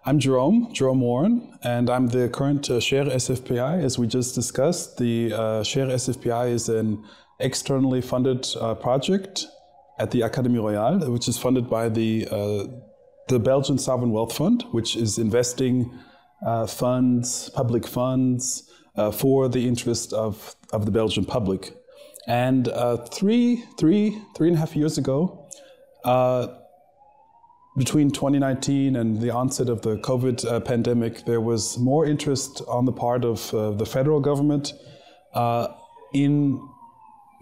I'm Jerome Warren, and I'm the current Share SFPI. As we just discussed, the Share SFPI is an externally funded project at the Académie Royale, which is funded by the Belgian Sovereign Wealth Fund, which is investing funds, public funds, for the interest of the Belgian public. And three and a half years ago, between 2019 and the onset of the COVID pandemic, there was more interest on the part of the federal government in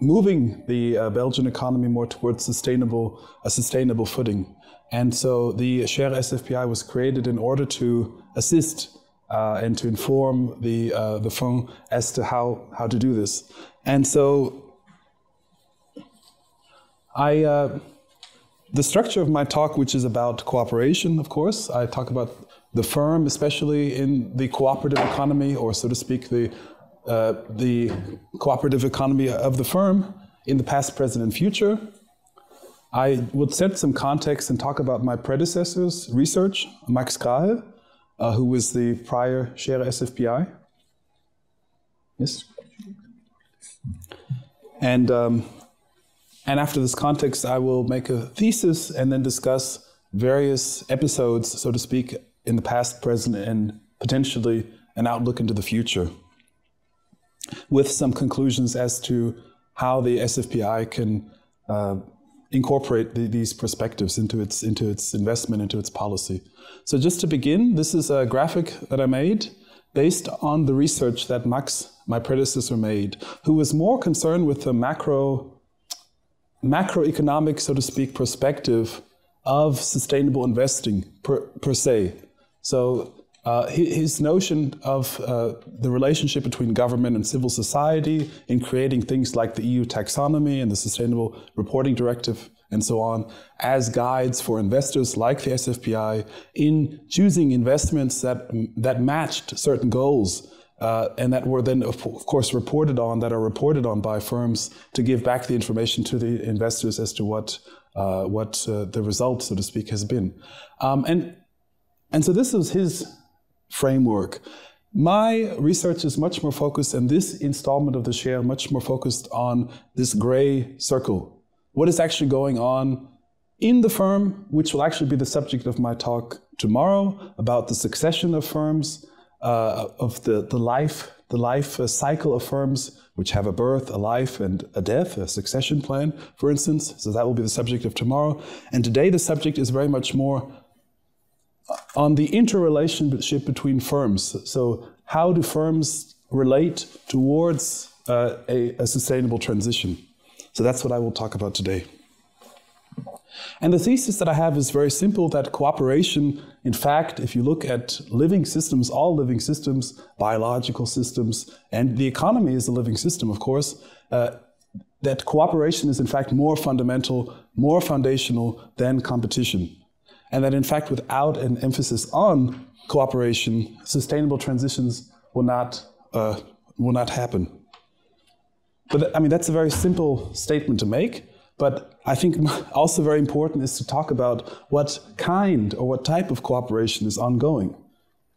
moving the Belgian economy more towards a sustainable footing. And so the Share SFPI was created in order to assist and to inform the fund as to how to do this. And so the structure of my talk, which is about cooperation, of course, I talk about the firm, especially in the cooperative economy, or so to speak, the cooperative economy of the firm in the past, present, and future. I would set some context and talk about my predecessor's research, Max Grahe, who was the prior Share SFPI. Yes? And after this context, I will make a thesis and then discuss various episodes, so to speak, in the past, present, and potentially an outlook into the future, with some conclusions as to how the SFPI can incorporate these perspectives into its investment, into its policy. So just to begin, this is a graphic that I made based on the research that Max, my predecessor, made, who was more concerned with the macroeconomic, so to speak, perspective of sustainable investing per se. So his notion of the relationship between government and civil society in creating things like the EU taxonomy and the Sustainable Reporting Directive and so on as guides for investors like the SFPI in choosing investments that matched certain goals and that were then, of course, reported on by firms to give back the information to the investors as to what the result, so to speak, has been. And so this is his framework. My research is much more focused, and this installment of the Share much more focused on this gray circle. What is actually going on in the firm, which will actually be the subject of my talk tomorrow, about the succession of firms, of the life cycle of firms, which have a birth, a life, and a death, a succession plan, for instance. So that will be the subject of tomorrow. And today the subject is very much more on the interrelationship between firms. So how do firms relate towards a sustainable transition? So that's what I will talk about today. And the thesis that I have is very simple, that cooperation, in fact, if you look at living systems, all living systems, biological systems, and the economy is a living system, of course, that cooperation is in fact more fundamental, more foundational than competition. And that in fact, without an emphasis on cooperation, sustainable transitions will not happen. But I mean, that's a very simple statement to make. But I think also very important is to talk about what kind or what type of cooperation is ongoing.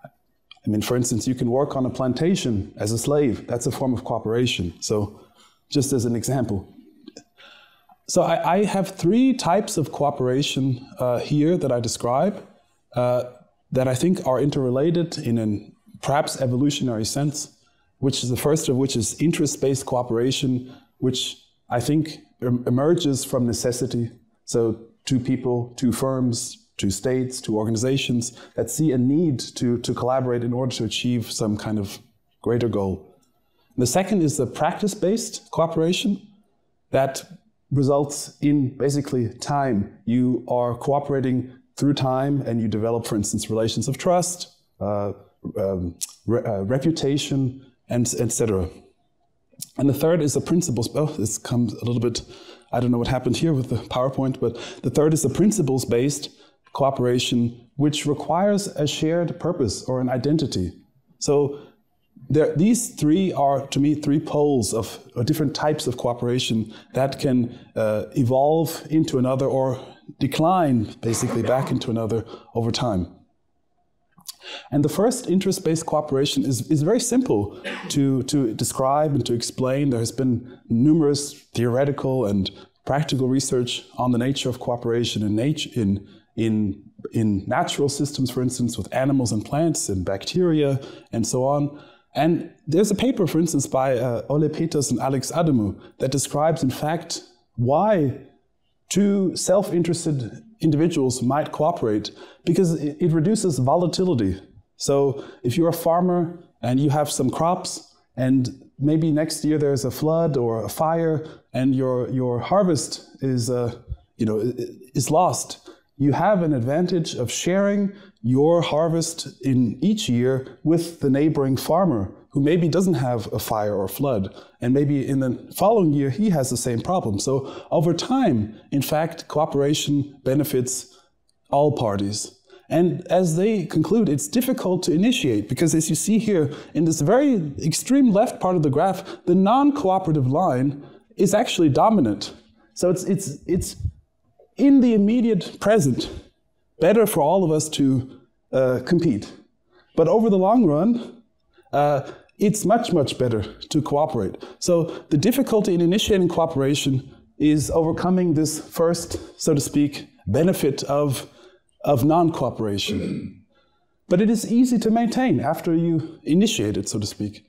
I mean, for instance, you can work on a plantation as a slave. That's a form of cooperation. So just as an example. So I have three types of cooperation here that I describe that I think are interrelated in a perhaps evolutionary sense, which is the first of which is interest-based cooperation, which I think emerges from necessity. So two people, two firms, two states, two organizations that see a need to collaborate in order to achieve some kind of greater goal. The second is the practice-based cooperation that results in basically time. You are cooperating through time and you develop, for instance, relations of trust, reputation, and etc. And the third is the principles. Oh, this comes a little bit, I don't know what happened here with the PowerPoint, but the third is the principles-based cooperation, which requires a shared purpose or an identity. So these three are, to me, three poles of different types of cooperation that can evolve into another or decline, basically, back into another over time. And the first interest-based cooperation is very simple to describe and to explain. There has been numerous theoretical and practical research on the nature of cooperation in natural systems, for instance, with animals and plants and bacteria and so on. And there's a paper, for instance, by Ole Peters and Alex Adamou that describes, in fact, why two self-interested individuals might cooperate, because it reduces volatility. So if you're a farmer and you have some crops, and maybe next year there's a flood or a fire, and your harvest is lost, you have an advantage of sharing your harvest in each year with the neighboring farmer, who maybe doesn't have a fire or flood, and maybe in the following year he has the same problem. So over time, in fact, cooperation benefits all parties. And as they conclude, it's difficult to initiate, because as you see here in this very extreme left part of the graph, the non-cooperative line is actually dominant. So it's in the immediate present better for all of us to compete. But over the long run, it's much, much better to cooperate. So the difficulty in initiating cooperation is overcoming this first, so to speak, benefit of non-cooperation. But it is easy to maintain after you initiate it, so to speak.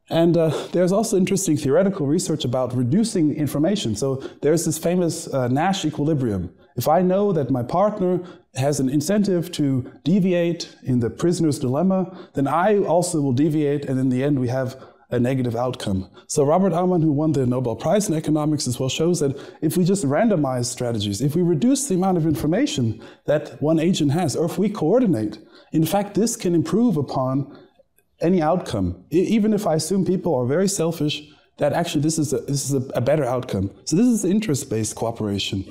And there's also interesting theoretical research about reducing information. So there's this famous Nash equilibrium. If I know that my partner has an incentive to deviate in the prisoner's dilemma, then I also will deviate, and in the end we have a negative outcome. So Robert Aumann, who won the Nobel Prize in economics as well, shows that if we just randomize strategies, if we reduce the amount of information that one agent has, or if we coordinate, in fact this can improve upon any outcome. Even if I assume people are very selfish, that actually this is a better outcome. So this is interest-based cooperation.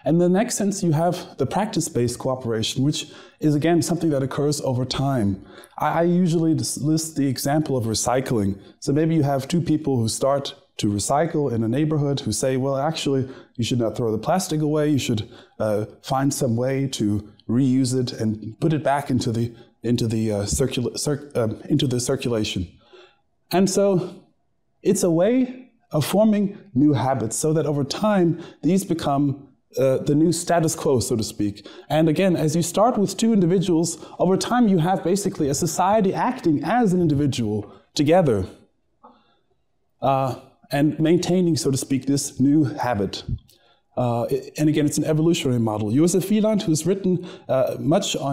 And in the next sense, you have the practice-based cooperation, which is, again, something that occurs over time. I usually list the example of recycling. So maybe you have two people who start to recycle in a neighborhood who say, well, actually, you should not throw the plastic away. You should find some way to reuse it and put it back into the circulation. And so it's a way of forming new habits, so that over time, these become the new status quo, so to speak. And again, as you start with two individuals, over time you have basically a society acting as an individual together and maintaining, so to speak, this new habit. And again, it's an evolutionary model. Josef Wieland, who's written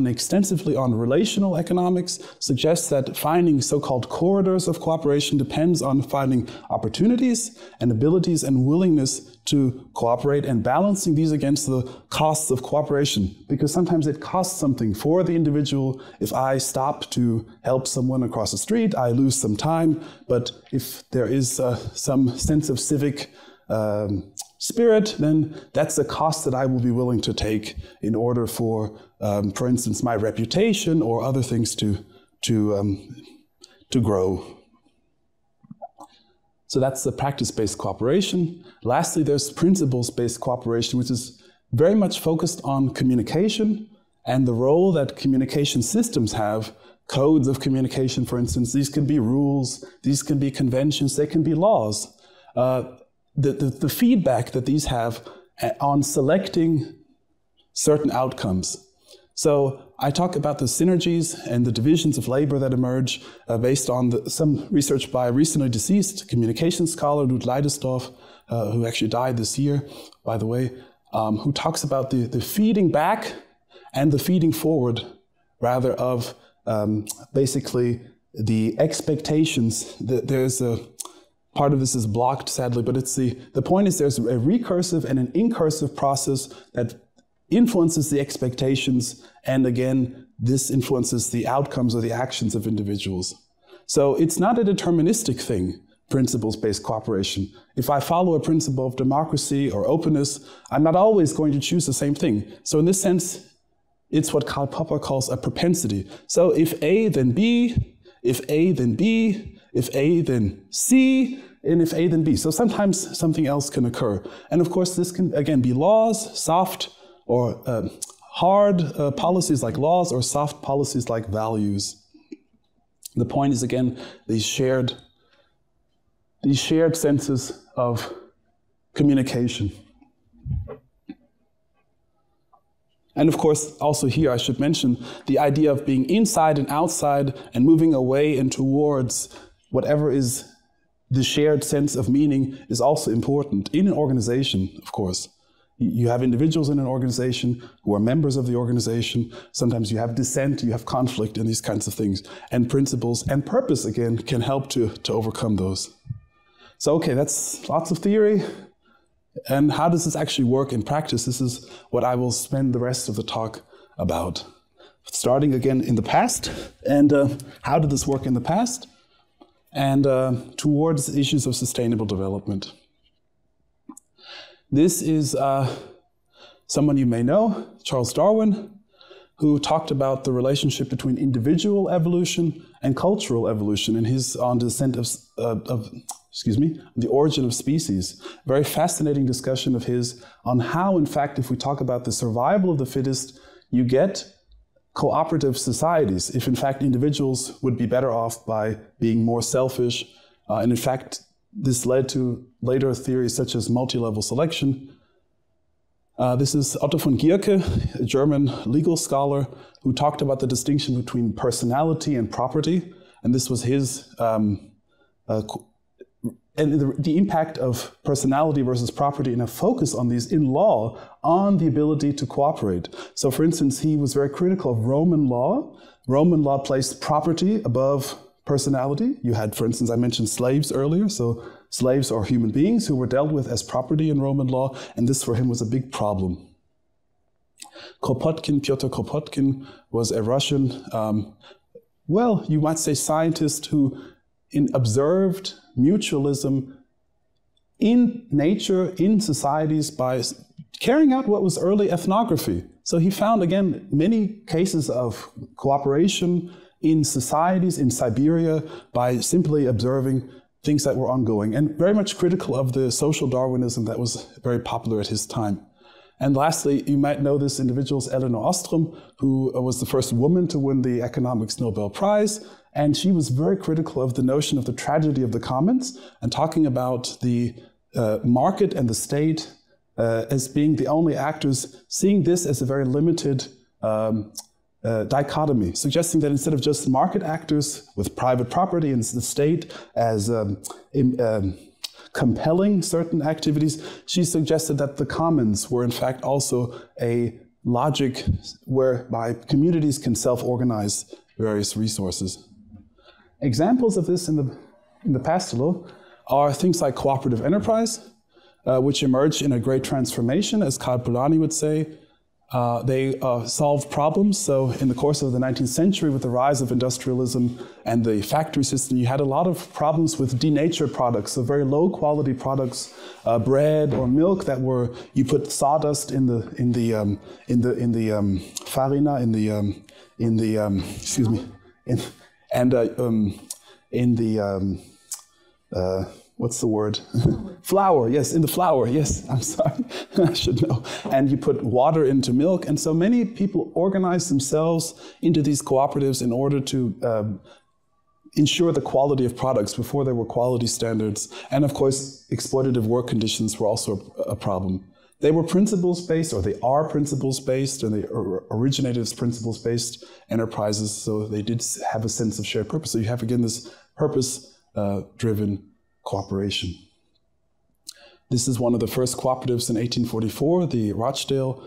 extensively on relational economics, suggests that finding so-called corridors of cooperation depends on finding opportunities and abilities and willingness to cooperate, and balancing these against the costs of cooperation. Because sometimes it costs something for the individual. If I stop to help someone across the street, I lose some time. But if there is some sense of civic spirit, then that's the cost that I will be willing to take in order for instance, my reputation or other things to grow. So that's the practice-based cooperation. Lastly, there's principles-based cooperation, which is very much focused on communication and the role that communication systems have. Codes of communication, for instance, these can be rules, these can be conventions, they can be laws. The feedback that these have on selecting certain outcomes. So I talk about the synergies and the divisions of labor that emerge based on some research by a recently deceased communication scholar, Lud Leidesdorf, who actually died this year, by the way, who talks about the feeding back and the feeding forward, rather, of basically the expectations. There's a part of this is blocked, sadly, but it's the point is there's a recursive and an incursive process that influences the expectations, and again, this influences the outcomes or the actions of individuals. So it's not a deterministic thing, principles-based cooperation. If I follow a principle of democracy or openness, I'm not always going to choose the same thing. So in this sense, it's what Karl Popper calls a propensity. So if A, then B, if A, then B, if A, then C, and if A, then B. So sometimes something else can occur. And of course, this can, again, be laws, soft or hard policies like laws or soft policies like values. The point is, again, these shared senses of communication. And of course, also here I should mention the idea of being inside and outside and moving away and towards whatever is the shared sense of meaning is also important in an organization, of course. You have individuals in an organization who are members of the organization. Sometimes you have dissent, you have conflict, and these kinds of things. And principles and purpose, again, can help to overcome those. So, okay, that's lots of theory. And how does this actually work in practice? This is what I will spend the rest of the talk about. Starting again in the past, and how did this work in the past? And towards issues of sustainable development. This is someone you may know, Charles Darwin, who talked about the relationship between individual evolution and cultural evolution in his On the Descent of the Origin of Species. Very fascinating discussion of his on how, in fact, if we talk about the survival of the fittest, you get cooperative societies, if in fact individuals would be better off by being more selfish. And in fact, this led to later theories such as multi-level selection. This is Otto von Guericke, a German legal scholar who talked about the distinction between personality and property. And this was his, the impact of personality versus property and a focus on these in law on the ability to cooperate. So for instance, he was very critical of Roman law. Roman law placed property above personality. You had, for instance, I mentioned slaves earlier. So slaves are human beings who were dealt with as property in Roman law, and this for him was a big problem. Kropotkin, Pyotr Kropotkin, was a Russian, well, you might say scientist who observed mutualism in nature, in societies, by carrying out what was early ethnography. So he found, again, many cases of cooperation in societies in Siberia by simply observing things that were ongoing, and very much critical of the social Darwinism that was very popular at his time. And lastly, you might know this individual, Elinor Ostrom, who was the first woman to win the Economics Nobel Prize, and she was very critical of the notion of the tragedy of the commons, and talking about the market and the state as being the only actors, seeing this as a very limited dichotomy, suggesting that instead of just market actors with private property and the state as compelling certain activities, she suggested that the commons were in fact also a logic whereby communities can self-organize various resources. Examples of this in the past are things like cooperative enterprise, which emerged in a great transformation, as Karl Polanyi would say. They solved problems. So in the course of the 19th century, with the rise of industrialism and the factory system, you had a lot of problems with denatured products, so very low quality products, bread or milk that were, you put sawdust in the farina, what's the word? Flour, yes, in the flour, yes, I'm sorry, I should know. And you put water into milk, and so many people organized themselves into these cooperatives in order to ensure the quality of products before there were quality standards. And of course, exploitative work conditions were also a problem. They were principles-based, or they are principles-based, and they originated as principles-based enterprises, so they did have a sense of shared purpose. So you have, again, this purpose-driven cooperation. This is one of the first cooperatives in 1844, the Rochdale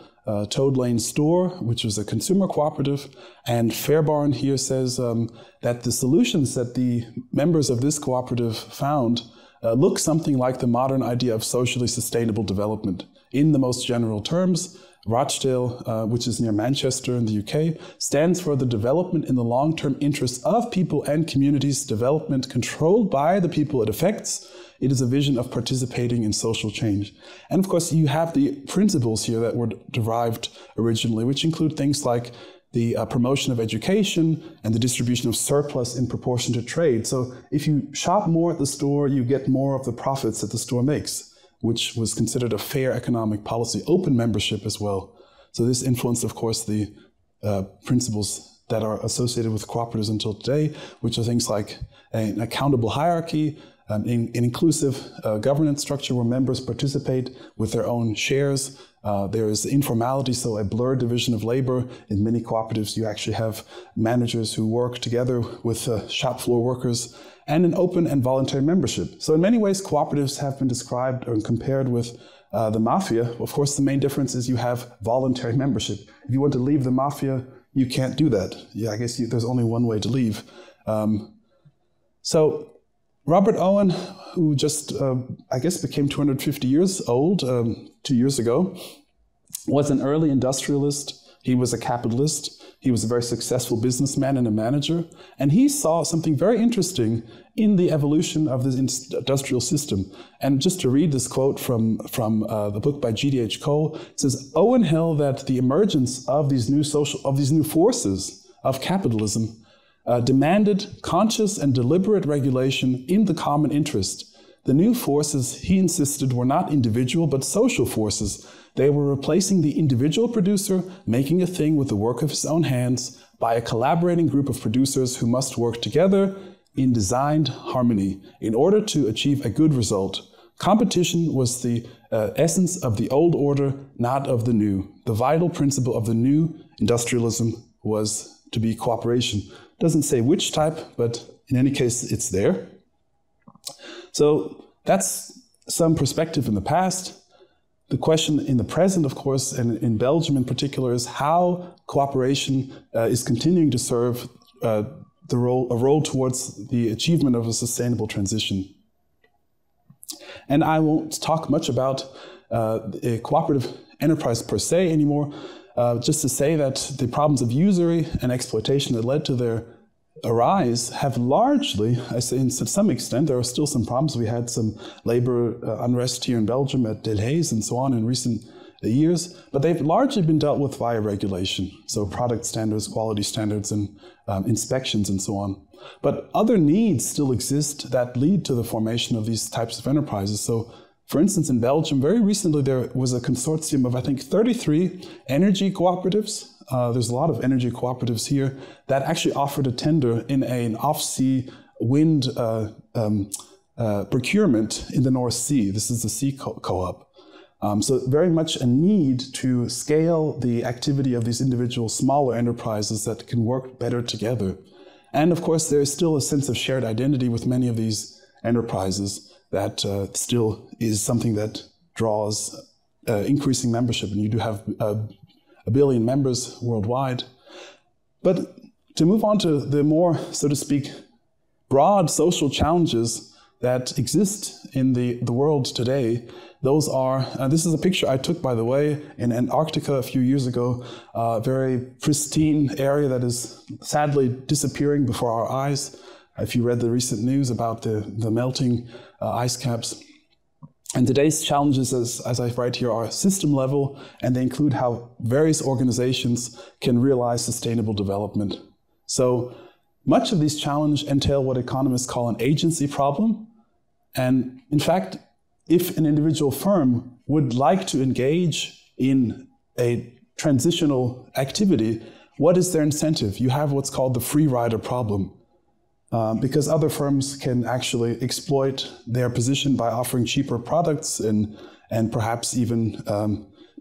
Toad Lane Store, which was a consumer cooperative. And Fairbairn here says that the solutions that the members of this cooperative found look something like the modern idea of socially sustainable development. In the most general terms, Rochdale, which is near Manchester in the UK, stands for the development in the long-term interests of people and communities, development controlled by the people it affects. It is a vision of participating in social change. And of course, you have the principles here that were derived originally, which include things like the promotion of education and the distribution of surplus in proportion to trade. So if you shop more at the store, you get more of the profits that the store makes, which was considered a fair economic policy. Open membership as well. So this influenced, of course, the principles that are associated with cooperatives until today, which are things like an accountable hierarchy, an inclusive governance structure where members participate with their own shares. There is informality, so a blurred division of labor. In many cooperatives, you actually have managers who work together with shop floor workers, and an open and voluntary membership. So in many ways, cooperatives have been described or compared with the mafia. Of course, the main difference is you have voluntary membership. If you want to leave the mafia, you can't do that. Yeah, I guess there's only one way to leave. So Robert Owen, who just, I guess, became 250 years old 2 years ago, was an early industrialist. He was a capitalist. He was a very successful businessman and a manager. And he saw something very interesting in the evolution of this industrial system. And just to read this quote from the book by G.D.H. Cole, it says, Owen held that the emergence of these new forces of capitalism demanded conscious and deliberate regulation in the common interest. The new forces, he insisted, were not individual but social forces. They were replacing the individual producer, making a thing with the work of his own hands, by a collaborating group of producers who must work together in designed harmony in order to achieve a good result. Competition was the essence of the old order, not of the new. The vital principle of the new industrialism was to be cooperation. Doesn't say which type, but in any case, it's there. So that's some perspective in the past. The question in the present, of course, and in Belgium in particular, is how cooperation is continuing to serve a role towards the achievement of a sustainable transition. And I won't talk much about a cooperative enterprise per se anymore, just to say that the problems of usury and exploitation that led to their arise have largely, I say to some extent, there are still some problems. We had some labor unrest here in Belgium at Delhaize and so on in recent years, but they've largely been dealt with via regulation. So product standards, quality standards, and inspections and so on. But other needs still exist that lead to the formation of these types of enterprises. So for instance, in Belgium, very recently there was a consortium of, I think, 33 energy cooperatives. There's a lot of energy cooperatives here that actually offered a tender in an off-sea wind procurement in the North Sea. This is the Sea Co-op. So very much a need to scale the activity of these individual smaller enterprises that can work better together. And of course, there is still a sense of shared identity with many of these enterprises that still is something that draws increasing membership. And you do have a billion members worldwide. But to move on to the more, so to speak, broad social challenges that exist in the world today, those are, this is a picture I took, by the way, in Antarctica a few years ago, a very pristine area that is sadly disappearing before our eyes. If you read the recent news about the melting ice caps. And today's challenges, as I write here, are system level, and they include how various organizations can realize sustainable development. So much of these challenges entail what economists call an agency problem. And in fact, if an individual firm would like to engage in a transitional activity, what is their incentive? You have what's called the free rider problem. Because other firms can actually exploit their position by offering cheaper products and perhaps even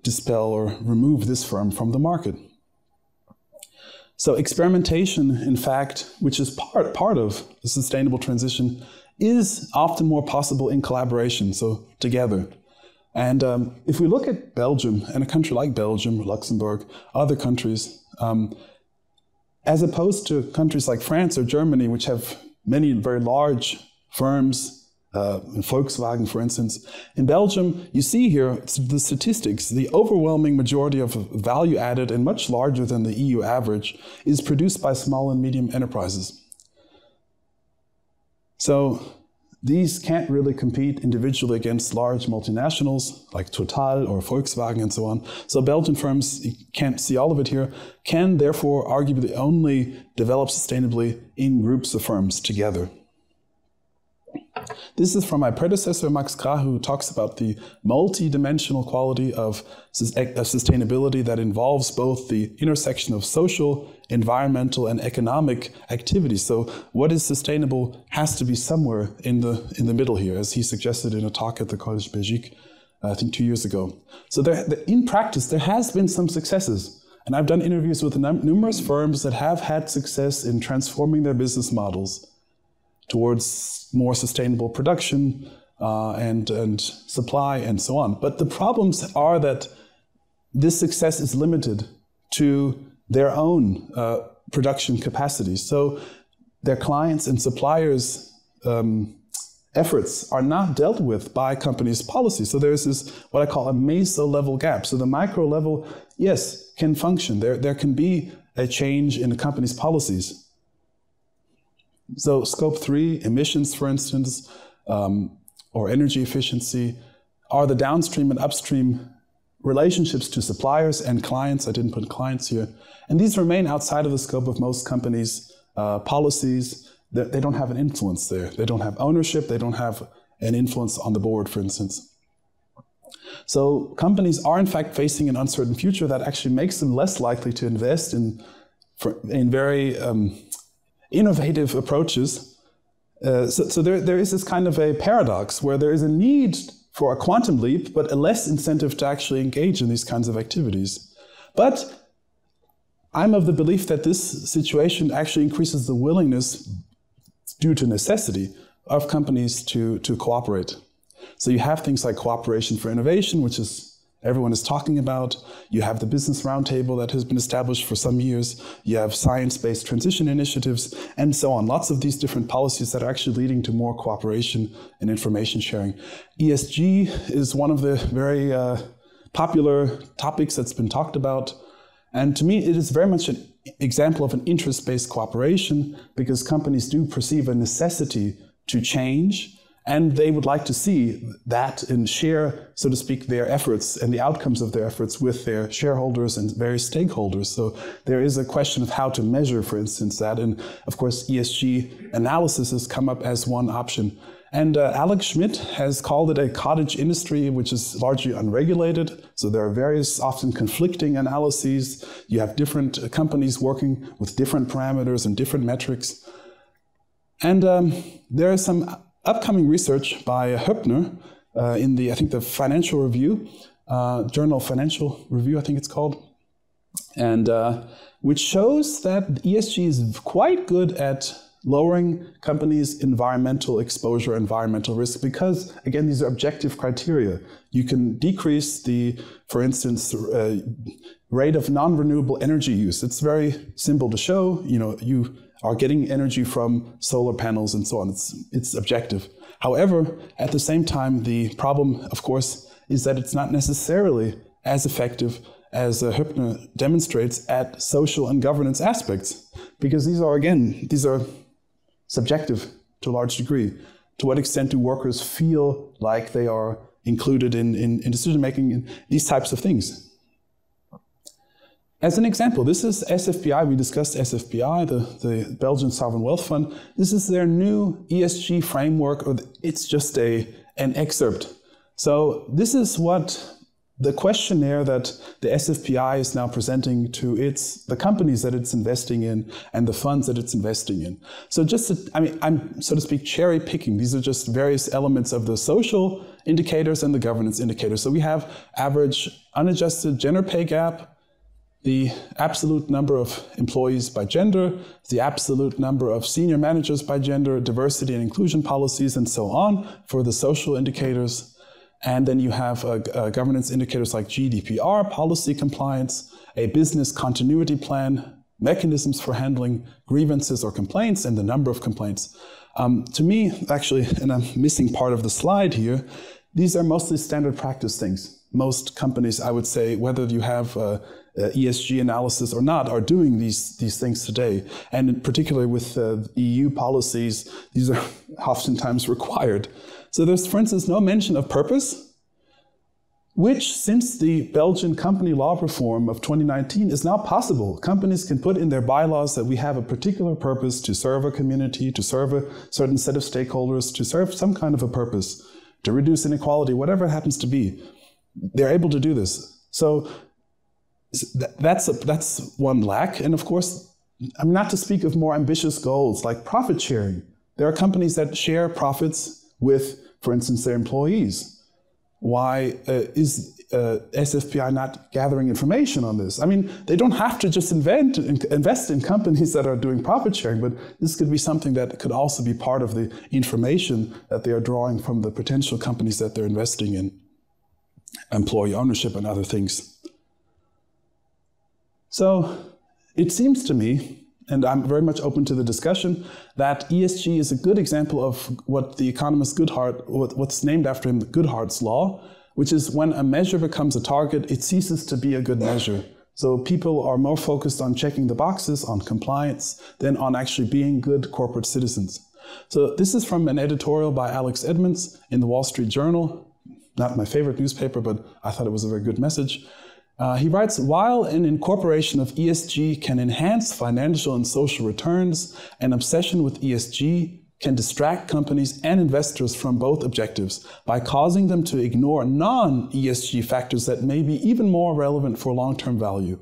dispel or remove this firm from the market. So experimentation, in fact, which is part of the sustainable transition, is often more possible in collaboration, so together. And if we look at Belgium, and a country like Belgium, Luxembourg, other countries, as opposed to countries like France or Germany, which have many very large firms, Volkswagen, for instance. In Belgium, you see here the statistics. The overwhelming majority of value added, and much larger than the EU average, is produced by small and medium enterprises. So these can't really compete individually against large multinationals like Total or Volkswagen and so on. So Belgian firms, you can't see all of it here, can therefore arguably only develop sustainably in groups of firms together. This is from my predecessor, Max Grah, who talks about the multi-dimensional quality of sustainability that involves both the intersection of social, environmental, and economic activities. So what is sustainable has to be somewhere in the middle here, as he suggested in a talk at the Collège Belgique, I think 2 years ago. So in practice, there has been some successes. And I've done interviews with numerous firms that have had success in transforming their business models towards more sustainable production and supply and so on. But the problems are that this success is limited to their own production capacity. So their clients and suppliers' efforts are not dealt with by companies' policy. So there's this, what I call a meso-level gap. So the micro level, yes, can function. There can be a change in the company's policies. So scope 3, emissions, for instance, or energy efficiency, are the downstream and upstream relationships to suppliers and clients. I didn't put clients here. And these remain outside of the scope of most companies' policies. They don't have an influence there. They don't have ownership. They don't have an influence on the board, for instance. So companies are, in fact, facing an uncertain future that actually makes them less likely to invest in very innovative approaches. So there is this kind of a paradox where there is a need for a quantum leap, but a less incentive to actually engage in these kinds of activities. But I'm of the belief that this situation actually increases the willingness, due to necessity, of companies to cooperate. So you have things like cooperation for innovation, which is everyone is talking about. You have the Business Roundtable that has been established for some years. You have science-based transition initiatives, and so on. Lots of these different policies that are actually leading to more cooperation and information sharing. ESG is one of the very popular topics that's been talked about. And to me, it is very much an example of an interest-based cooperation, because companies do perceive a necessity to change, and they would like to see that and share, so to speak, their efforts and the outcomes of their efforts with their shareholders and various stakeholders. So there is a question of how to measure, for instance, that. And of course, ESG analysis has come up as one option. And Alex Schmidt has called it a cottage industry, which is largely unregulated. So there are various, often conflicting analyses. You have different companies working with different parameters and different metrics. And there is some upcoming research by Höppner in the, I think, the Financial Review, Journal of Financial Review, I think it's called, and which shows that ESG is quite good at lowering companies' environmental exposure, environmental risk, because, again, these are objective criteria. You can decrease the, for instance, rate of non-renewable energy use. It's very simple to show. You know, you are getting energy from solar panels and so on. It's objective. However, at the same time, the problem, of course, is that it's not necessarily as effective as Höppner demonstrates at social and governance aspects, because these are subjective to a large degree. To what extent do workers feel like they are included in decision-making in these types of things? As an example, this is SFPI. We discussed SFPI, the Belgian Sovereign Wealth Fund. This is their new ESG framework, or it's just an excerpt. So this is what the questionnaire that the SFPI is now presenting to the companies that it's investing in and the funds that it's investing in. So I'm, so to speak, cherry picking. These are just various elements of the social indicators and the governance indicators. So we have average unadjusted gender pay gap, the absolute number of employees by gender, the absolute number of senior managers by gender, diversity and inclusion policies, and so on for the social indicators. And then you have governance indicators like GDPR, policy compliance, a business continuity plan, mechanisms for handling grievances or complaints, and the number of complaints. To me, actually, and I'm missing part of the slide here, these are mostly standard practice things. Most companies, I would say, whether you have ESG analysis or not, are doing these things today. And in particular with EU policies, these are oftentimes required. So there's, for instance, no mention of purpose. which, since the Belgian company law reform of 2019, is now possible. Companies can put in their bylaws that we have a particular purpose to serve a community, to serve a certain set of stakeholders, to serve some kind of a purpose, to reduce inequality, whatever it happens to be. They're able to do this. So that's one lack. And of course, not to speak of more ambitious goals like profit sharing. There are companies that share profits with, for instance, their employees. Why is SFPI not gathering information on this? I mean, they don't have to just invest in companies that are doing profit sharing, but this could be something that could also be part of the information that they are drawing from the potential companies that they're investing in, employee ownership and other things. So it seems to me, and I'm very much open to the discussion, that ESG is a good example of what the economist Goodhart, what's named after him, Goodhart's law, which is when a measure becomes a target, it ceases to be a good measure. So people are more focused on checking the boxes, on compliance, than on actually being good corporate citizens. So this is from an editorial by Alex Edmonds in the Wall Street Journal. Not my favorite newspaper, but I thought it was a very good message. He writes, while an incorporation of ESG can enhance financial and social returns, an obsession with ESG can distract companies and investors from both objectives by causing them to ignore non-ESG factors that may be even more relevant for long-term value.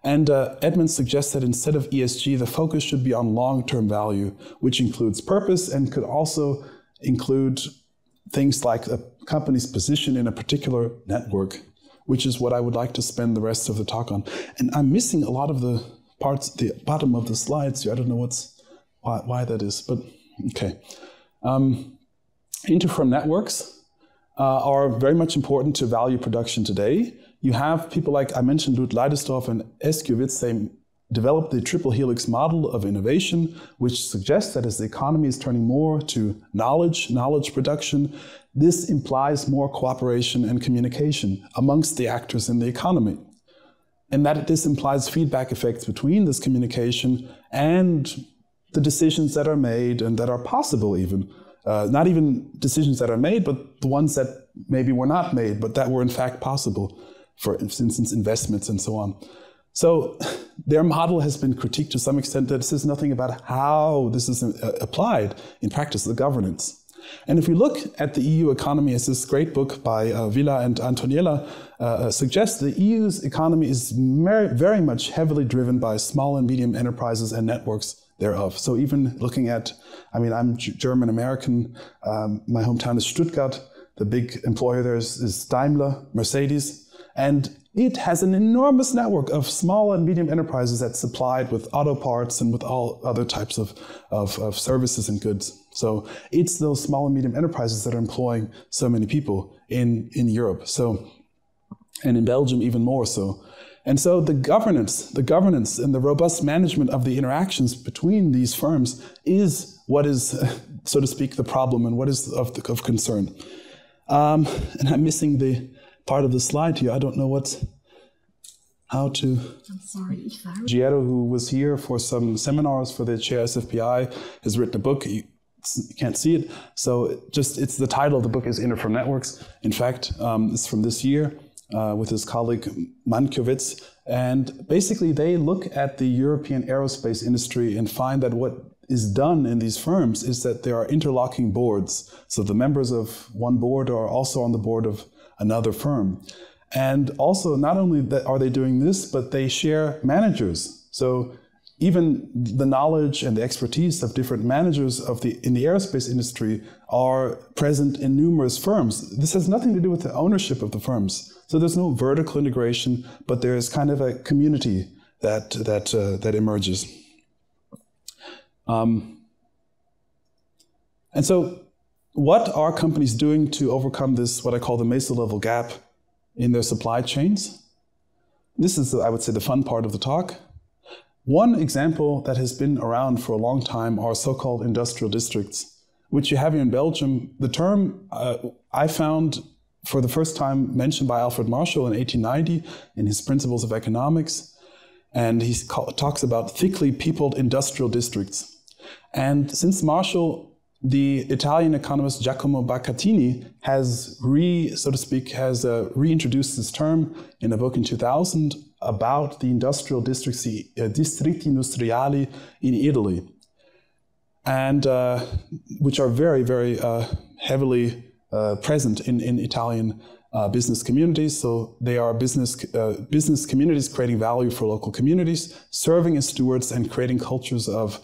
And Edmonds suggests that instead of ESG, the focus should be on long-term value, which includes purpose and could also include things like a company's position in a particular network, which is what I would like to spend the rest of the talk on. And I'm missing a lot of the parts at the bottom of the slides here. I don't know why that is, but okay. Inter-firm networks are very much important to value production today. You have people like I mentioned, Lud Leidesdorf and Eskiewicz. They developed the triple helix model of innovation, which suggests that as the economy is turning more to knowledge production, this implies more cooperation and communication amongst the actors in the economy. And that this implies feedback effects between this communication and the decisions that are made and that are possible even. Not even decisions that are made, but the ones that maybe were not made, but that were in fact possible, for instance, investments and so on. So their model has been critiqued to some extent that it says nothing about how this is applied in practice, the governance. And if we look at the EU economy, as this great book by Villa and Antoniella suggests, the EU's economy is very much heavily driven by small and medium enterprises and networks thereof. So even looking at, I mean, I'm German-American, my hometown is Stuttgart, the big employer there is Daimler, Mercedes, and it has an enormous network of small and medium enterprises that's supplied with auto parts and with all other types of services and goods. So it's those small and medium enterprises that are employing so many people in Europe. So, and in Belgium even more so. And so the governance and the robust management of the interactions between these firms is what is, so to speak, the problem and what is of concern. And I'm missing the part of the slide here. I don't know how to. I'm sorry. Giero, who was here for some seminars for the chair SFPI, has written a book. You can't see it. So it's the title of the book is Inter-Firm Networks. In fact, it's from this year with his colleague Mankiewicz. And basically they look at the European aerospace industry and find that what is done in these firms is that there are interlocking boards. So the members of one board are also on the board of another firm. And also, not only that are they doing this, but they share managers. So even the knowledge and the expertise of different managers in the aerospace industry are present in numerous firms. This has nothing to do with the ownership of the firms. So there's no vertical integration, but there is kind of a community that emerges. And so what are companies doing to overcome this, what I call the meso-level gap in their supply chains? This is, I would say, the fun part of the talk. One example that has been around for a long time are so-called industrial districts, which you have here in Belgium. The term I found for the first time mentioned by Alfred Marshall in 1890 in his Principles of Economics. And he talks about thickly peopled industrial districts. And since Marshall the Italian economist Giacomo Baccattini has reintroduced this term in a book in 2000 about the industrial districts, distretti industriali in Italy, and which are very, very heavily present in Italian business communities. So they are business communities creating value for local communities, serving as stewards and creating cultures of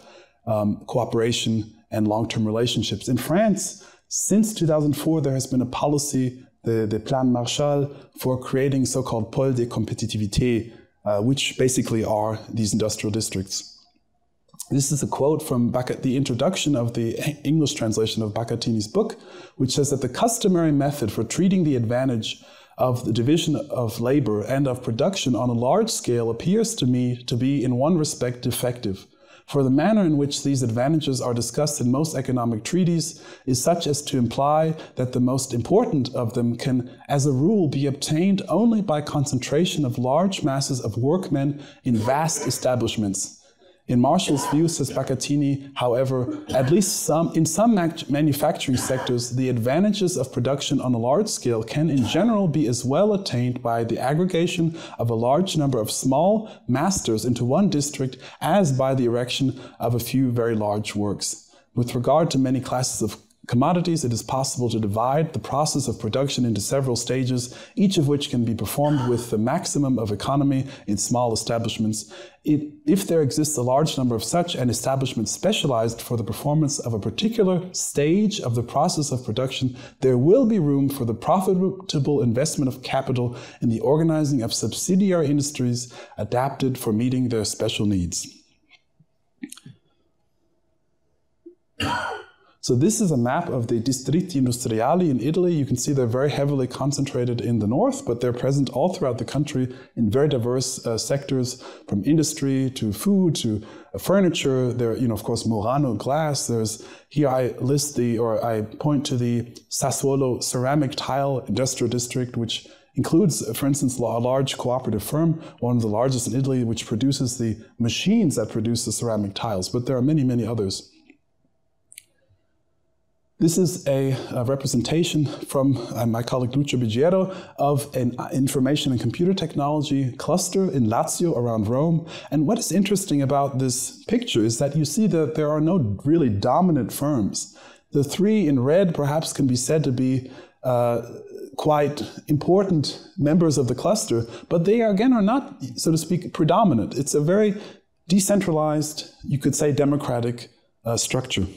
cooperation and long-term relationships. In France, since 2004, there has been a policy, the Plan Marshall, for creating so-called pôles de compétitivité, which basically are these industrial districts. This is a quote from the introduction of the English translation of Baccattini's book, which says that the customary method for treating the advantage of the division of labor and of production on a large scale appears to me to be in one respect defective. For the manner in which these advantages are discussed in most economic treaties is such as to imply that the most important of them can, as a rule, be obtained only by concentration of large masses of workmen in vast establishments. In Marshall's view, says Baccattini, however, at least in some manufacturing sectors, the advantages of production on a large scale can in general be as well attained by the aggregation of a large number of small masters into one district as by the erection of a few very large works. With regard to many classes of commodities, it is possible to divide the process of production into several stages, each of which can be performed with the maximum of economy in small establishments. If there exists a large number of such, an establishment specialized for the performance of a particular stage of the process of production, there will be room for the profitable investment of capital in the organizing of subsidiary industries adapted for meeting their special needs. So this is a map of the distretti industriali in Italy. You can see they're very heavily concentrated in the north, but they're present all throughout the country in very diverse sectors, from industry to food to furniture. There, of course, Murano glass. There's here I point to the Sassuolo ceramic tile industrial district, which includes, for instance, a large cooperative firm, one of the largest in Italy, which produces the machines that produce the ceramic tiles. But there are many, many others. This is a representation from my colleague Lucio Bigiero of an information and computer technology cluster in Lazio around Rome. And what is interesting about this picture is that you see that there are no really dominant firms. The three in red perhaps can be said to be quite important members of the cluster, but they again are not, so to speak, predominant. It's a very decentralized, you could say democratic structure.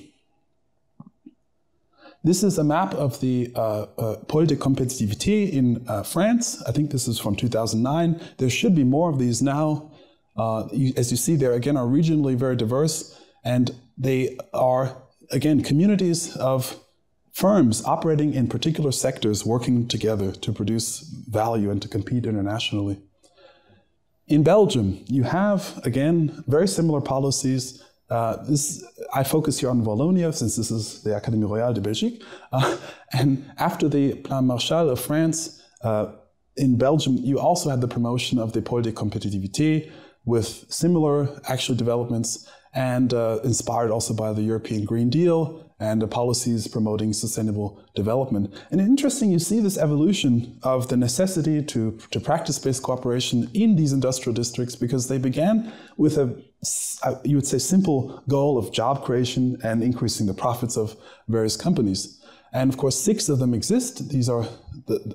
This is a map of the Pôle de Compétitivité in France. I think this is from 2009. There should be more of these now. As you see, they again are regionally very diverse, and they are, again, communities of firms operating in particular sectors working together to produce value and to compete internationally. In Belgium, you have, again, very similar policies. I focus here on Wallonia, since this is the Académie Royale de Belgique. And after the Plan Marshall of France, in Belgium, you also had the promotion of the Pôle de Compétitivité with similar actual developments, and inspired also by the European Green Deal and the policies promoting sustainable development. And interesting, you see this evolution of the necessity to practice space cooperation in these industrial districts, because they began with you would say, simple goal of job creation and increasing the profits of various companies. And of course, 6 of them exist. These are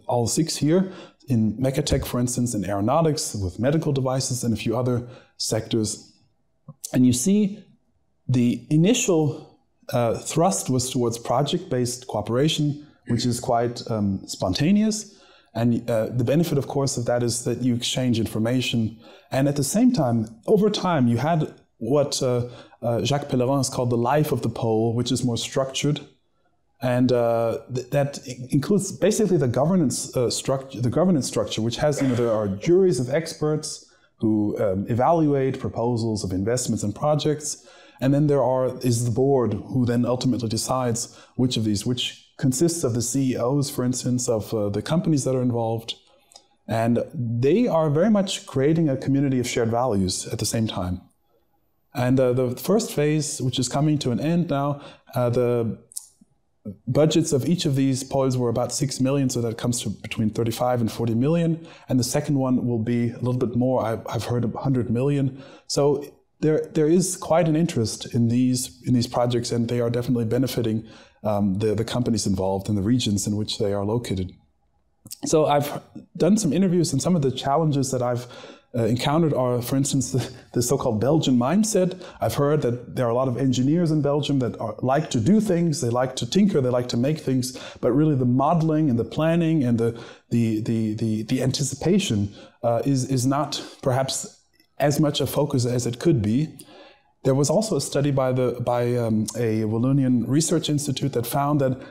all 6 here in Mechatech, for instance, in aeronautics, with medical devices and a few other sectors. And you see the initial thrust was towards project-based cooperation, which is quite spontaneous. And the benefit, of course, of that is that you exchange information. And at the same time, over time, you had what Jacques Pellerin has called the life of the pole, which is more structured. And that includes basically the governance structure, which has, there are juries of experts who evaluate proposals of investments and projects. And then is the board, who then ultimately decides which of these, which consists of the CEOs, for instance, of the companies that are involved. And they are very much creating a community of shared values at the same time. And the first phase, which is coming to an end now, the budgets of each of these poles were about 6 million, so that comes to between 35 and 40 million. And the second one will be a little bit more. I've heard of 100 million. So there is quite an interest in these projects, and they are definitely benefiting the companies involved in the regions in which they are located. So I've done some interviews, and some of the challenges that I've encountered are, for instance, the so-called Belgian mindset. I've heard that there are a lot of engineers in Belgium that like to do things, they like to tinker, they like to make things, but really the modeling and the planning and the anticipation is not perhaps as much a focus as it could be. There was also a study by a Wallonian research institute that found that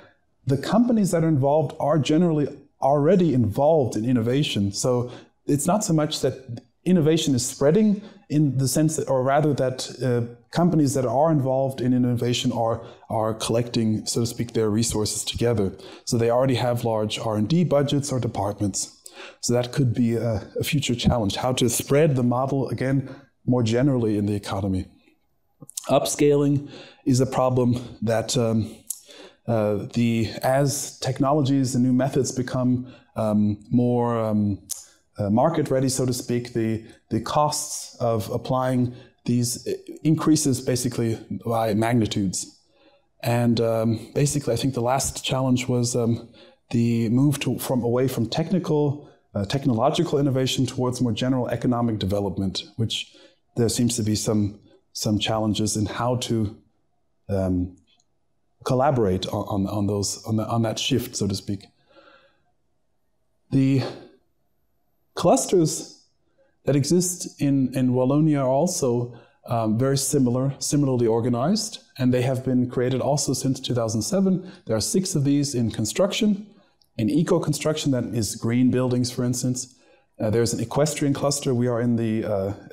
the companies that are involved are generally already involved in innovation. So it's not so much that innovation is spreading in the sense that, or rather that companies that are involved in innovation are collecting, so to speak, their resources together. So they already have large R&D budgets or departments. So that could be a future challenge, how to spread the model, again, more generally in the economy. Upscaling is a problem that as technologies and new methods become more market ready, so to speak, the costs of applying these increases basically by magnitudes. And basically, I think the last challenge was the move away from technological innovation towards more general economic development, which there seems to be some challenges in how to collaborate on that shift, so to speak. The clusters that exist in Wallonia are also very similarly organized, and they have been created also since 2007. There are 6 of these in construction, in eco-construction, that is green buildings, for instance. There's an equestrian cluster. We are in the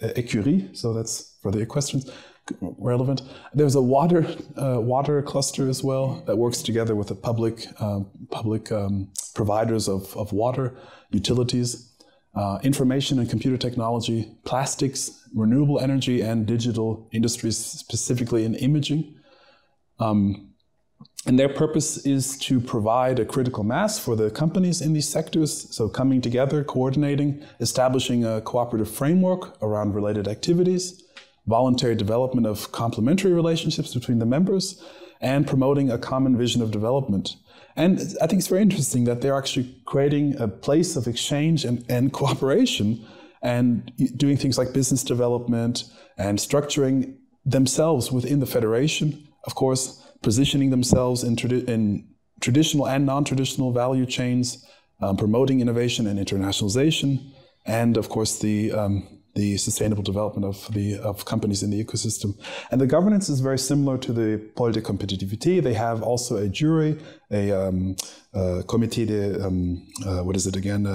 écurie, so that's for the equestrians, relevant. There's a water cluster as well that works together with the public providers of water, utilities, information and computer technology, plastics, renewable energy, and digital industries, specifically in imaging. And their purpose is to provide a critical mass for the companies in these sectors, so coming together, coordinating, establishing a cooperative framework around related activities, voluntary development of complementary relationships between the members, and promoting a common vision of development. And I think it's very interesting that they're actually creating a place of exchange and cooperation, and doing things like business development and structuring themselves within the federation, of course, positioning themselves in traditional and non-traditional value chains, promoting innovation and internationalization, and of course the sustainable development of companies in the ecosystem. And the governance is very similar to the Pôle de Compétitivité. They have also a jury, a comité de,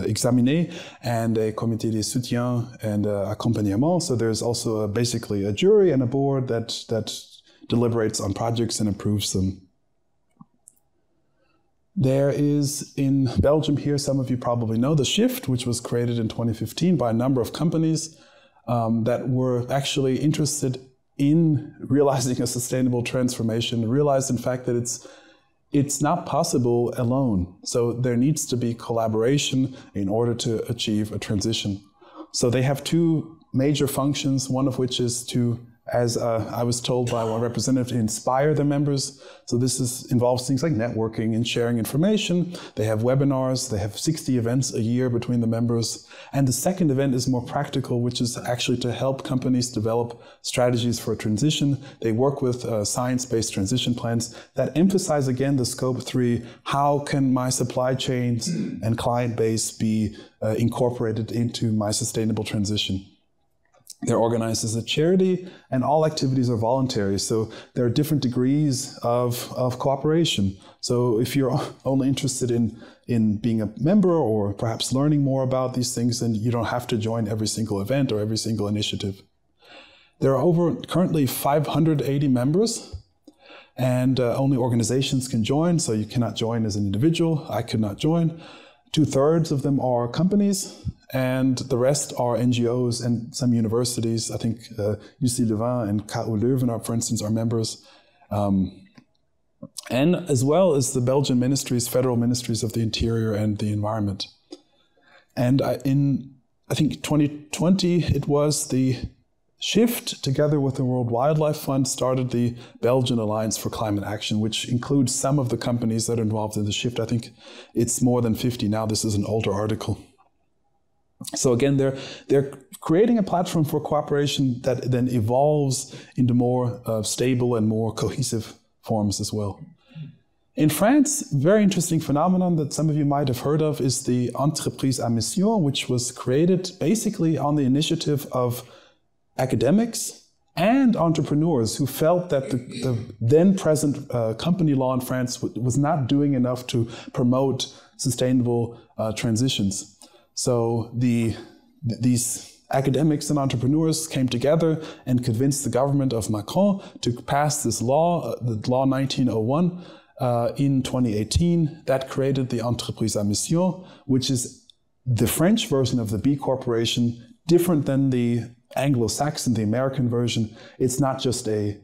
examiné, and a comité de soutien and accompagnement. So there's also basically a jury and a board that deliberates on projects and approves them. There is in Belgium here, some of you probably know, the Shift, which was created in 2015 by a number of companies that were actually interested in realizing a sustainable transformation, realized in fact that it's not possible alone. So there needs to be collaboration in order to achieve a transition. So they have 2 major functions, one of which is to, as I was told by one representative, to inspire the members. So this involves things like networking and sharing information. They have webinars, they have 60 events a year between the members. And the second event is more practical, which is actually to help companies develop strategies for transition. They work with science-based transition plans that emphasize again the scope 3, how can my supply chains and client base be incorporated into my sustainable transition. They're organized as a charity, and all activities are voluntary. So there are different degrees of cooperation. So if you're only interested in being a member or perhaps learning more about these things, then you don't have to join every single event or every single initiative. There are currently 580 members, and only organizations can join. So you cannot join as an individual. I could not join. 2/3 of them are companies, and the rest are NGOs and some universities. I think UC Leuven and KU Leuven, for instance, are members. and as well as the Belgian ministries, federal ministries of the Interior and the Environment. And in, I think, 2020, it was the Shift, together with the World Wildlife Fund, started the Belgian Alliance for Climate Action, which includes some of the companies that are involved in the Shift. I think it's more than 50 now. This is an older article. So again, they're creating a platform for cooperation that then evolves into more stable and more cohesive forms as well. In France, very interesting phenomenon that some of you might have heard of is the Entreprise à Mission, which was created basically on the initiative of academics and entrepreneurs who felt that the then present company law in France was not doing enough to promote sustainable transitions. So these academics and entrepreneurs came together and convinced the government of Macron to pass this law, the law 1901, in 2018. That created the Entreprise à Mission, which is the French version of the B Corporation, different than the Anglo-Saxon, the American version. It's not just a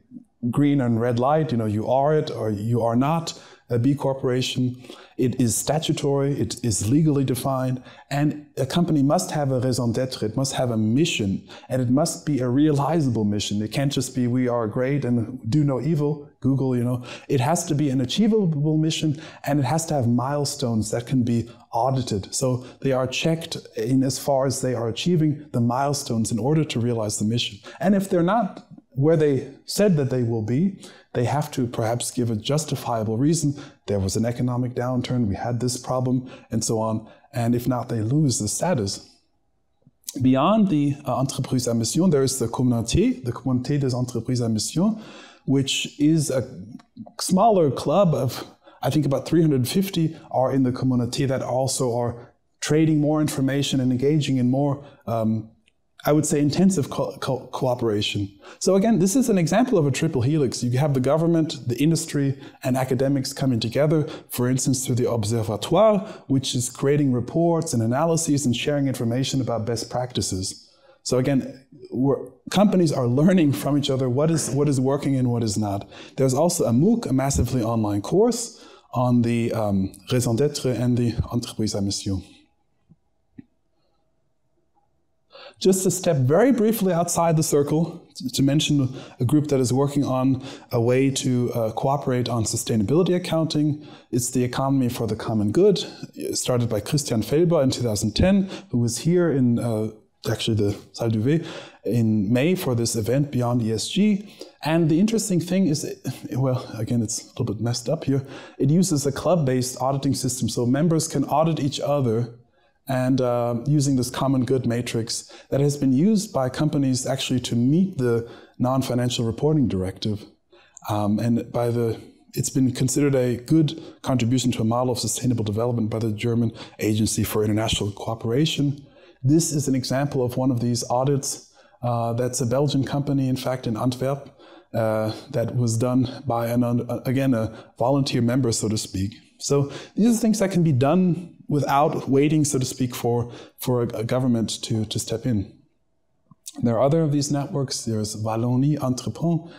green and red light, you are it or you are not a B Corporation. It is statutory, it is legally defined, and a company must have a raison d'être, it must have a mission, and it must be a realizable mission. It can't just be, we are great and do no evil, Google, It has to be an achievable mission, and it has to have milestones that can be audited. So they are checked in as far as they are achieving the milestones in order to realize the mission. And if they're not where they said that they will be, they have to perhaps give a justifiable reason. There was an economic downturn, we had this problem, and so on. And if not, they lose the status. Beyond the Entreprise à Mission, there is the Communauté des Entreprises à Mission, which is a smaller club of, I think about 350 are in the Communauté that also are trading more information and engaging in more I would say intensive cooperation. So again, this is an example of a triple helix. You have the government, the industry, and academics coming together, for instance, through the Observatoire, which is creating reports and analyses and sharing information about best practices. So again, companies are learning from each other what is working and what is not. There's also a MOOC, a massively online course, on the raison d'être and the Entreprise à Mission. Just to step very briefly outside the circle, to mention a group that is working on a way to cooperate on sustainability accounting. It's the Economy for the Common Good, started by Christian Felber in 2010, who was here in actually the Salle du V in May for this event, Beyond ESG. And the interesting thing is, well, again, it's a little bit messed up here. It uses a club-based auditing system, so members can audit each other and using this common good matrix that has been used by companies actually to meet the non-financial reporting directive. It's been considered a good contribution to a model of sustainable development by the German Agency for International Cooperation. This is an example of one of these audits. That's a Belgian company, in fact, in Antwerp, that was done by, again, a volunteer member, so to speak. So these are things that can be done without waiting, so to speak, for a government to step in. There are other of these networks. There's Wallonie Entreprend,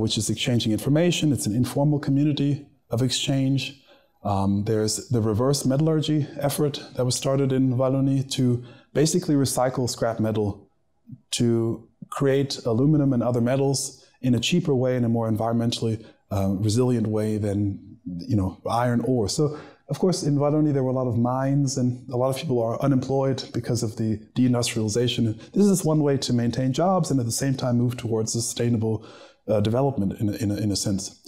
which is exchanging information. It's an informal community of exchange. There's the reverse metallurgy effort that was started in Wallonie to basically recycle scrap metal to create aluminum and other metals in a cheaper way, in a more environmentally resilient way than iron ore. So, of course, in Wallonie, there were a lot of mines and a lot of people are unemployed because of the deindustrialization. This is one way to maintain jobs and at the same time move towards sustainable development in a sense.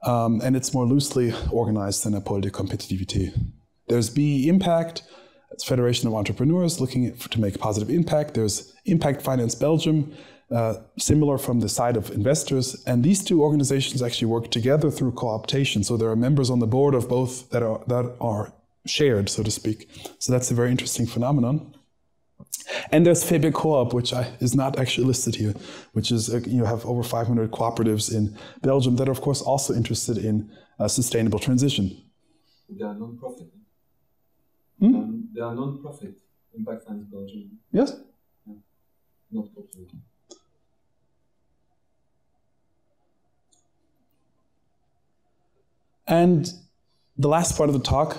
And it's more loosely organized than a Pôle de Compétitivité. There's BE Impact, it's Federation of Entrepreneurs looking to make a positive impact. There's Impact Finance Belgium, similar from the side of investors. And these two organizations actually work together through co-optation. So there are members on the board of both that are shared, so to speak. So that's a very interesting phenomenon. And there's FEBECOOP, which is not actually listed here, which is, you have over 500 cooperatives in Belgium that are, of course, also interested in sustainable transition. They are non-profit. They are non-profit, Impact Finance Belgium. Yes? Yeah. Not profit. And the last part of the talk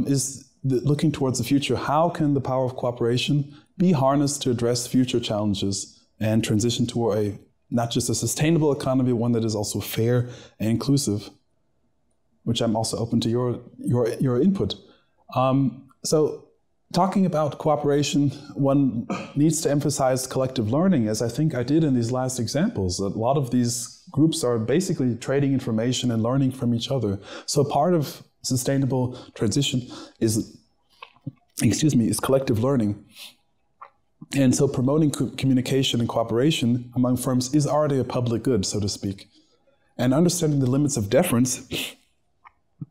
is looking towards the future. How can the power of cooperation be harnessed to address future challenges and transition toward not just a sustainable economy, one that is also fair and inclusive, which I'm also open to your input. So talking about cooperation, one needs to emphasize collective learning, as I think I did in these last examples. A lot of these groups are basically trading information and learning from each other. So part of sustainable transition is collective learning. And so promoting communication and cooperation among firms is already a public good, so to speak. And understanding the limits of deference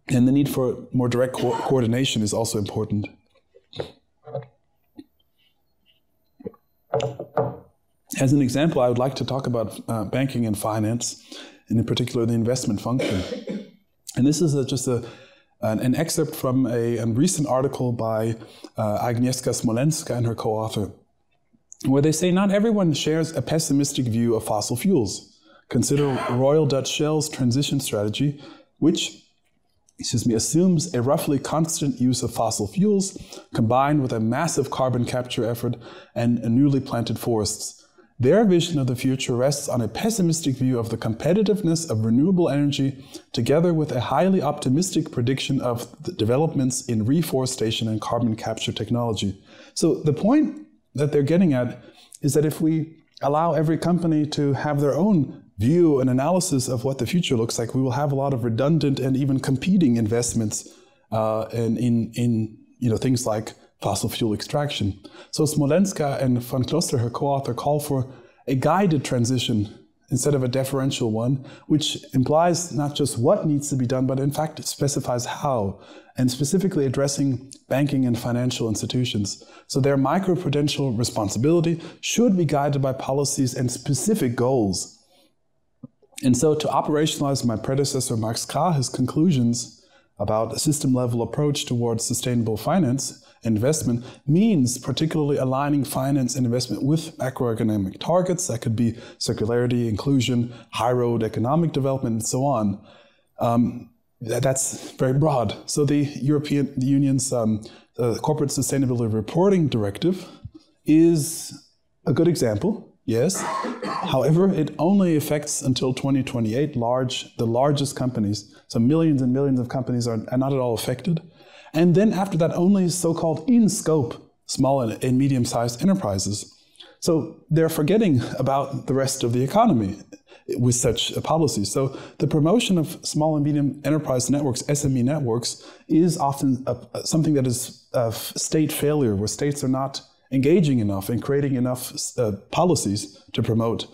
and the need for more direct coordination is also important. As an example, I would like to talk about banking and finance, and in particular the investment function. And this is just an excerpt from a recent article by Agnieszka Smolenska and her co-author, where they say not everyone shares a pessimistic view of fossil fuels. Consider Royal Dutch Shell's transition strategy, which assumes a roughly constant use of fossil fuels combined with a massive carbon capture effort and newly planted forests. Their vision of the future rests on a pessimistic view of the competitiveness of renewable energy, together with a highly optimistic prediction of the developments in reforestation and carbon capture technology. So the point that they're getting at is that if we allow every company to have their own view and analysis of what the future looks like, we will have a lot of redundant and even competing investments in things like fossil fuel extraction. So Smolenska and von Kloster, her co-author, call for a guided transition instead of a deferential one, which implies not just what needs to be done, but in fact it specifies how, and specifically addressing banking and financial institutions. So their microprudential responsibility should be guided by policies and specific goals. And so to operationalize my predecessor Max Krahe's conclusions about a system-level approach towards sustainable finance and investment means particularly aligning finance and investment with macroeconomic targets. That could be circularity, inclusion, high road economic development, and so on. That's very broad. So the European Union's Corporate Sustainability Reporting Directive is a good example. Yes. However, it only affects until 2028 the largest companies. So millions and millions of companies are not at all affected. And then after that, only so-called in-scope small and medium-sized enterprises. So they're forgetting about the rest of the economy with such a policy. So the promotion of small and medium enterprise networks, SME networks, is often something that is state failure, where states are not engaging enough and creating enough policies to promote.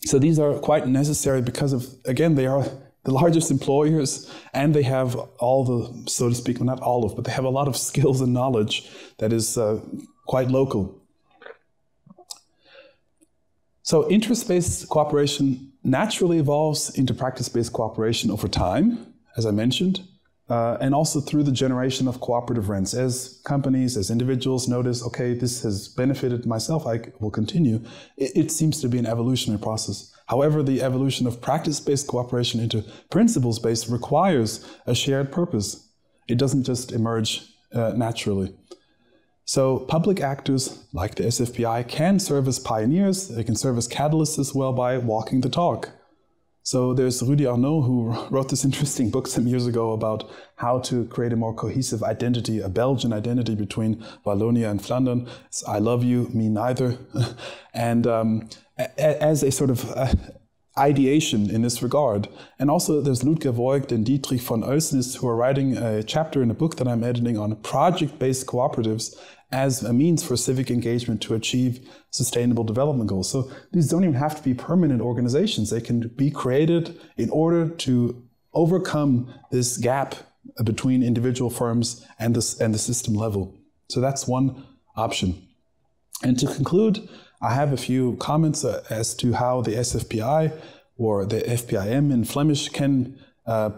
So these are quite necessary because of, again, they are the largest employers and they have all the, so to speak, well, not all of, but they have a lot of skills and knowledge that is quite local. So interest-based cooperation naturally evolves into practice-based cooperation over time, as I mentioned. And also through the generation of cooperative rents. As companies, as individuals notice, okay, this has benefited myself, I will continue. It seems to be an evolutionary process. However, the evolution of practice-based cooperation into principles-based requires a shared purpose. It doesn't just emerge naturally. So public actors like the SFPI can serve as pioneers. They can serve as catalysts as well by walking the talk. So there's Rudy Arnault, who wrote this interesting book some years ago about how to create a more cohesive identity, a Belgian identity between Wallonia and Flandern. It's I love you, me neither. And as a sort of ideation in this regard. And also there's Ludger Voigt and Dietrich von Oelsnitz, who are writing a chapter in a book that I'm editing on project-based cooperatives as a means for civic engagement to achieve sustainable development goals. So these don't even have to be permanent organizations. They can be created in order to overcome this gap between individual firms and the system level. So that's one option. And to conclude, I have a few comments as to how the SFPI or the FPIM in Flemish can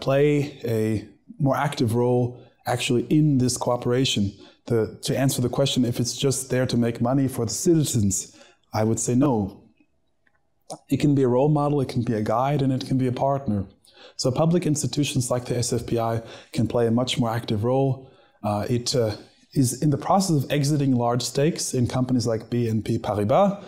play a more active role actually in this cooperation. To answer the question, if it's just there to make money for the citizens, I would say no. It can be a role model, it can be a guide, and it can be a partner. So public institutions like the SFPI can play a much more active role. It is in the process of exiting large stakes in companies like BNP Paribas,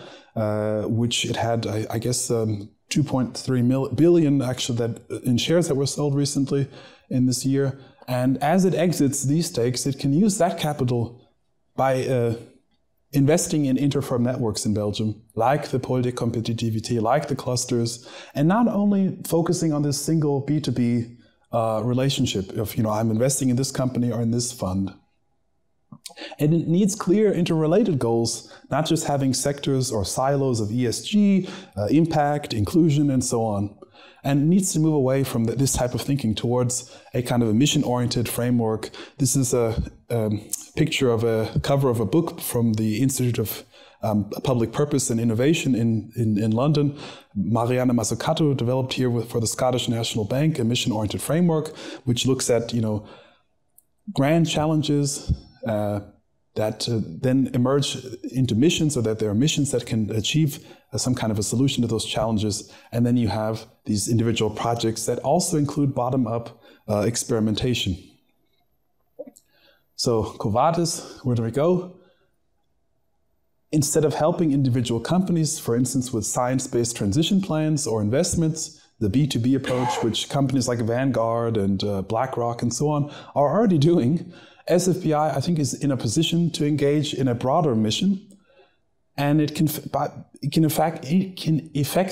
which it had, I guess, 2.3 billion actually in shares that were sold recently in this year. And as it exits these stakes, it can use that capital by investing in interfirm networks in Belgium, like the Pôle de Compétitivité, like the clusters, and not only focusing on this single B2B relationship of, I'm investing in this company or in this fund. And it needs clear interrelated goals, not just having sectors or silos of ESG, impact, inclusion, and so on. And it needs to move away from this type of thinking towards a kind of a mission-oriented framework. This is a picture of a cover of a book from the Institute of Public Purpose and Innovation in London. Mariana Mazzucato developed here for the Scottish National Bank a mission-oriented framework, which looks at grand challenges that then emerge into missions, so that there are missions that can achieve some kind of a solution to those challenges. And then you have these individual projects that also include bottom-up experimentation. So Quo Vadis, where do we go? Instead of helping individual companies, for instance, with science-based transition plans or investments, the B2B approach, which companies like Vanguard and BlackRock and so on are already doing, SFPI, I think, is in a position to engage in a broader mission, and it can affect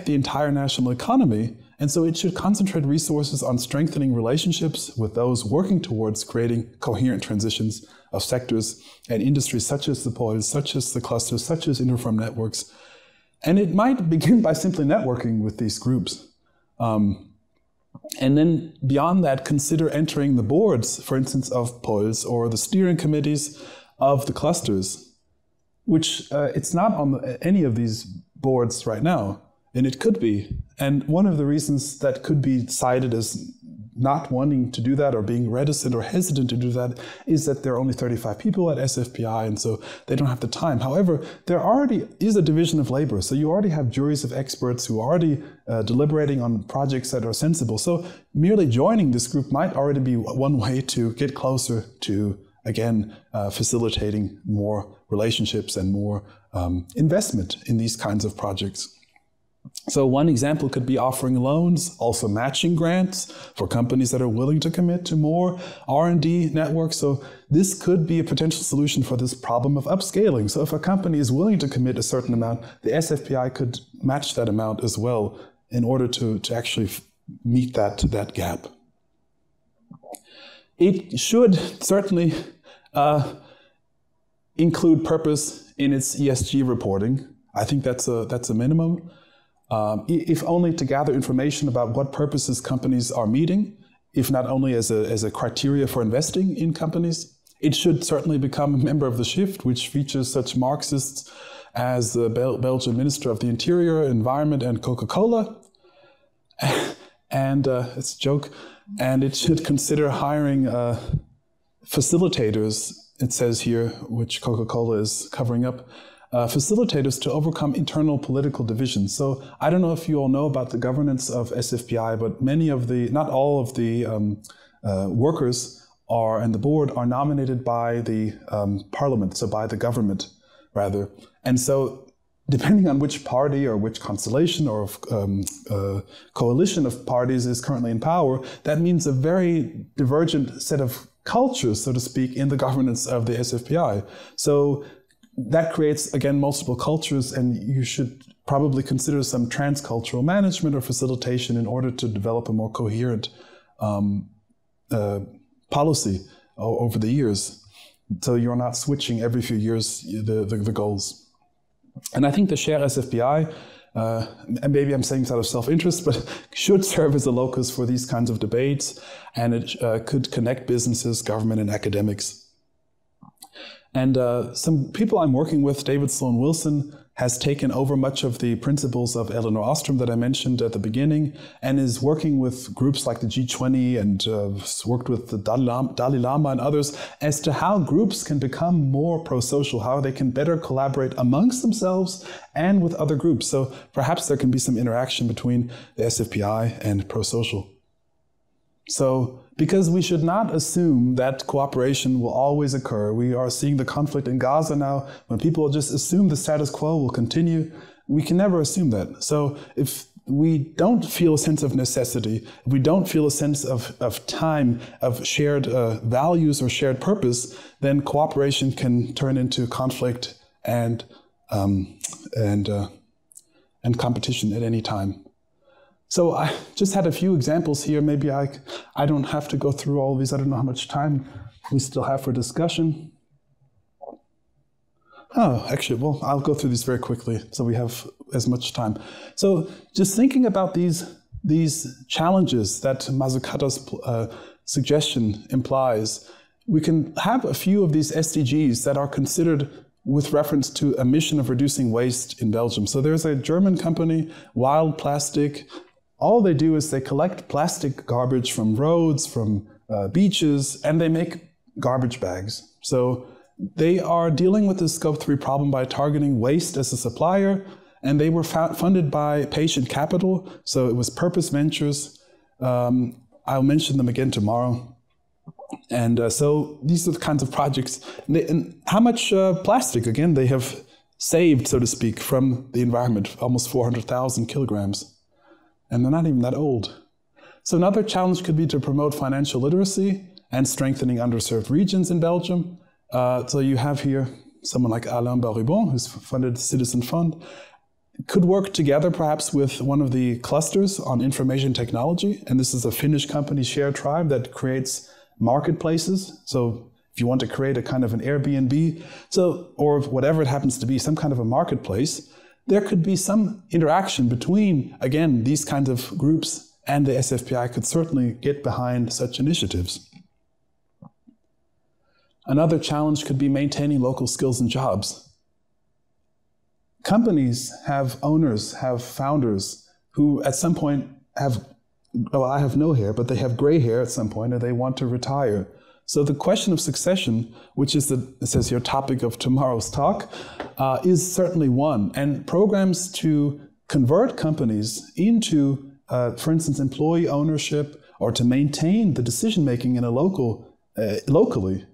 the entire national economy. And so it should concentrate resources on strengthening relationships with those working towards creating coherent transitions of sectors and industries such as the poles, such as the clusters, such as interfirm networks. And it might begin by simply networking with these groups. And then beyond that, consider entering the boards, for instance, of poles or the steering committees of the clusters, which it's not on any of these boards right now, and it could be. And one of the reasons that could be cited as not wanting to do that or being reticent or hesitant to do that is that there are only 35 people at SFPI, and so they don't have the time. However, there already is a division of labor, so you already have juries of experts who are already deliberating on projects that are sensible. So merely joining this group might already be one way to get closer to, again, facilitating more relationships and more investment in these kinds of projects. So one example could be offering loans, also matching grants for companies that are willing to commit to more R&D networks. So this could be a potential solution for this problem of upscaling. So if a company is willing to commit a certain amount, the SFPI could match that amount as well in order to actually meet that gap. It should certainly include purpose in its ESG reporting. I think that's a minimum. If only to gather information about what purposes companies are meeting, if not only as a criteria for investing in companies. It should certainly become a member of the Shift, which features such Marxists as the Belgian Minister of the Interior, Environment, and Coca-Cola. And it's a joke. And it should consider hiring facilitators, it says here, which Coca-Cola is covering up, facilitators to overcome internal political divisions. So I don't know if you all know about the governance of SFPI, but not all of the workers and the board are nominated by the parliament, so by the government, rather. And so depending on which party or which constellation or coalition of parties is currently in power, that means a very divergent set of cultures, so to speak, in the governance of the SFPI. So that creates, again, multiple cultures, and you should probably consider some transcultural management or facilitation in order to develop a more coherent policy over the years. So you're not switching every few years the goals. And I think the Share SFPI, and maybe I'm saying this out of self-interest, but should serve as a locus for these kinds of debates, and it could connect businesses, government, and academics. And some people I'm working with, David Sloan Wilson, has taken over much of the principles of Elinor Ostrom that I mentioned at the beginning, and is working with groups like the G20 and worked with the Dalai Lama and others as to how groups can become more pro-social, how they can better collaborate amongst themselves and with other groups. So perhaps there can be some interaction between the SFPI and pro-social. So, because we should not assume that cooperation will always occur. We are seeing the conflict in Gaza now. When people just assume the status quo will continue, we can never assume that. So, if we don't feel a sense of necessity, if we don't feel a sense of time, of shared values or shared purpose, then cooperation can turn into conflict and competition at any time. So I just had a few examples here. Maybe I don't have to go through all of these. I don't know how much time we still have for discussion. Oh, actually, well, I'll go through these very quickly so we have as much time. So just thinking about these challenges that Mazzucato's suggestion implies, we can have a few of these SDGs that are considered with reference to a mission of reducing waste in Belgium. So there's a German company, Wild Plastic. All they do is they collect plastic garbage from roads, from beaches, and they make garbage bags. So they are dealing with the Scope 3 problem by targeting waste as a supplier, and they were funded by Patient Capital, so it was Purpose Ventures. I'll mention them again tomorrow. And so these are the kinds of projects. And how much plastic, again, they have saved, so to speak, from the environment, almost 400,000 kilograms. And they're not even that old. So another challenge could be to promote financial literacy and strengthening underserved regions in Belgium. So you have here someone like Alain Barubon, who's funded Citizen Fund, could work together perhaps with one of the clusters on information technology. And this is a Finnish company, ShareTribe, that creates marketplaces. So if you want to create a kind of an Airbnb, or whatever it happens to be, some kind of a marketplace, there could be some interaction between, again, these kinds of groups, and the SFPI could certainly get behind such initiatives. Another challenge could be maintaining local skills and jobs. Companies have owners, have founders who at some point have, well, I have no hair, but they have gray hair at some point and they want to retire. So the question of succession, which is it says here, topic of tomorrow's talk, is certainly one. And programs to convert companies into, for instance, employee ownership, or to maintain the decision-making in a locally,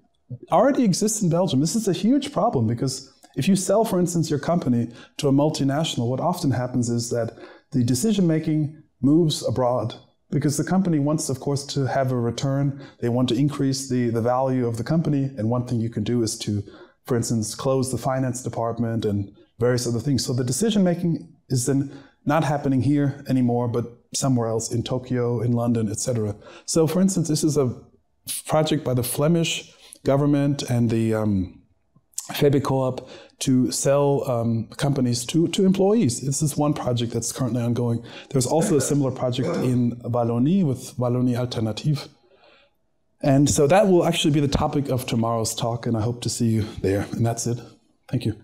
already exists in Belgium. This is a huge problem because if you sell, for instance, your company to a multinational, what often happens is that the decision-making moves abroad, because the company wants, of course, to have a return. They want to increase the value of the company. And one thing you can do is to, for instance, close the finance department and various other things. So the decision-making is then not happening here anymore, but somewhere else, in Tokyo, in London, etc. So, for instance, this is a project by the Flemish government and the FEBICOOP to sell companies to employees. This is one project that's currently ongoing. There's also a similar project in Wallonie with Wallonie Alternative. And so that will actually be the topic of tomorrow's talk, and I hope to see you there. And that's it. Thank you.